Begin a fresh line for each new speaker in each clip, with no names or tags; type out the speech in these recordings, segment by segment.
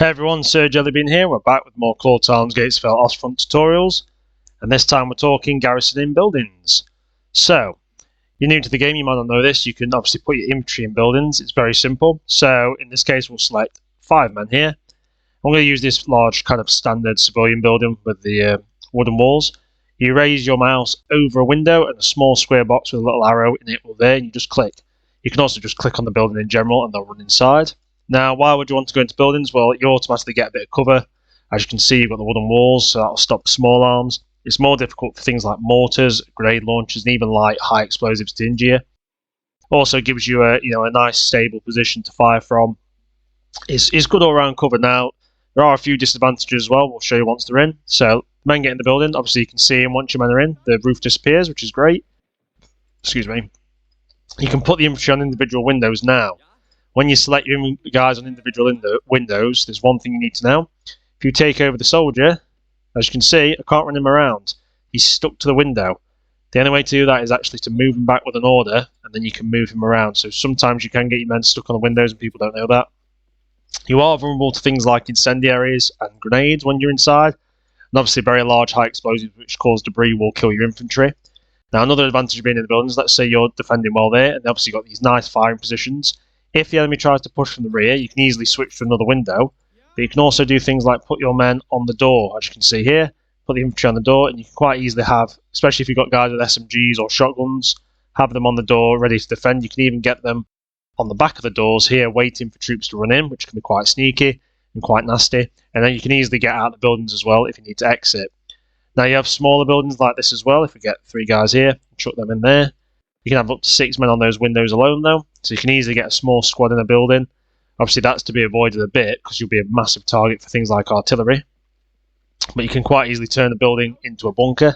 Hey everyone, Sir Jellybean here. We're back with more CallToArms Gates of Hell-Ostfront tutorials, and this time we're talking Garrisoning Buildings. So, you're new to the game, you might not know this. You can obviously put your infantry in buildings. It's very simple. So, in this case, we'll select 5 men here. I'm going to use this large kind of standard civilian building with the wooden walls. You raise your mouse over a window and a small square box with a little arrow in it will there, and you just click. You can also just click on the building in general and they'll run inside. Now, why would you want to go into buildings? Well, you automatically get a bit of cover. As you can see, you've got the wooden walls, so that'll stop small arms. It's more difficult for things like mortars, grenade launchers, and even light, high explosives to injure you. Also gives you a nice stable position to fire from. It's good all-round cover. Now, there are a few disadvantages as well. We'll show you once they're in. So, men get in the building. Obviously, you can see them once your men are in. The roof disappears, which is great. Excuse me. You can put the infantry on individual windows now. When you select your guys on individual windows, there's one thing you need to know. If you take over the soldier, as you can see, I can't run him around. He's stuck to the window. The only way to do that is actually to move him back with an order, and then you can move him around. So sometimes you can get your men stuck on the windows, and people don't know that. You are vulnerable to things like incendiaries and grenades when you're inside, and obviously very large high explosives which cause debris will kill your infantry. Now, another advantage of being in the buildings, let's say you're defending well there, and obviously got these nice firing positions. If the enemy tries to push from the rear, you can easily switch to another window, but you can also do things like put your men on the door, as you can see here, put the infantry on the door, and you can quite easily have, especially if you've got guys with SMGs or shotguns, have them on the door ready to defend. You can even get them on the back of the doors here, waiting for troops to run in, which can be quite sneaky and quite nasty, and then you can easily get out of the buildings as well if you need to exit. Now you have smaller buildings like this as well. If we get 3 guys here, chuck them in there. You can have up to 6 men on those windows alone though, so you can easily get a small squad in a building. Obviously that's to be avoided a bit because you'll be a massive target for things like artillery. But you can quite easily turn the building into a bunker.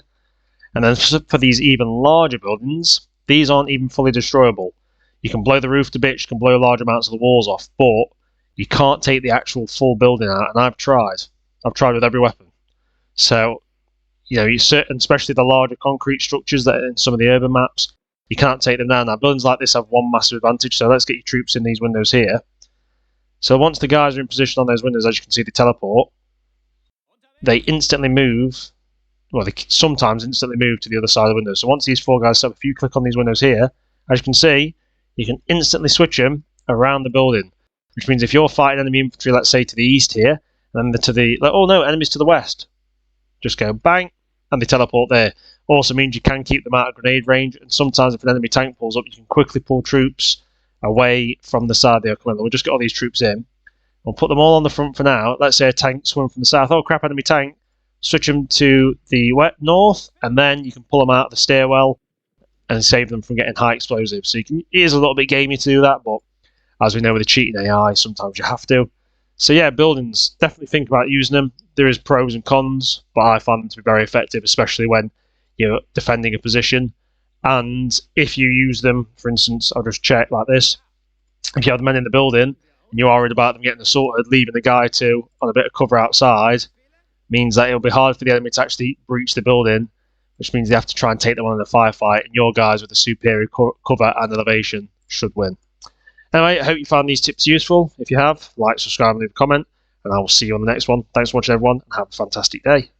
And then for these even larger buildings, these aren't even fully destroyable. You can blow the roof to bits, you can blow large amounts of the walls off, but you can't take the actual full building out, and I've tried. I've tried with every weapon. So, especially the larger concrete structures that are in some of the urban maps, you can't take them down. Now, buildings like this have one massive advantage, so let's get your troops in these windows here. So once the guys are in position on those windows, as you can see, they teleport. They instantly move, well, they sometimes instantly move to the other side of the window. So once these 4 guys stop, if you click on these windows here, as you can see, you can instantly switch them around the building, which means if you're fighting enemy infantry, let's say to the east here, and then to the, oh no, enemies to the west, just go bang, and they teleport there. Also means you can keep them out of grenade range, and sometimes if an enemy tank pulls up, you can quickly pull troops away from the side they are coming. We'll just get all these troops in. We'll put them all on the front for now. Let's say a tank swim from the south. Oh crap, enemy tank. Switch them to the north, and then you can pull them out of the stairwell and save them from getting high explosives. So it is a little bit gamey to do that, but as we know with the cheating AI, sometimes you have to. So yeah, buildings, definitely think about using them. There is pros and cons, but I find them to be very effective, especially when you're defending a position. And if you use them, for instance, I'll just check like this. If you have the men in the building and you're worried about them getting assaulted, leaving the guy on a bit of cover outside means that it'll be hard for the enemy to actually breach the building, which means they have to try and take them on in a firefight, and your guys with the superior cover and elevation should win. Anyway, I hope you found these tips useful. If you have, like, subscribe, and leave a comment, and I will see you on the next one. Thanks for watching, everyone, and have a fantastic day.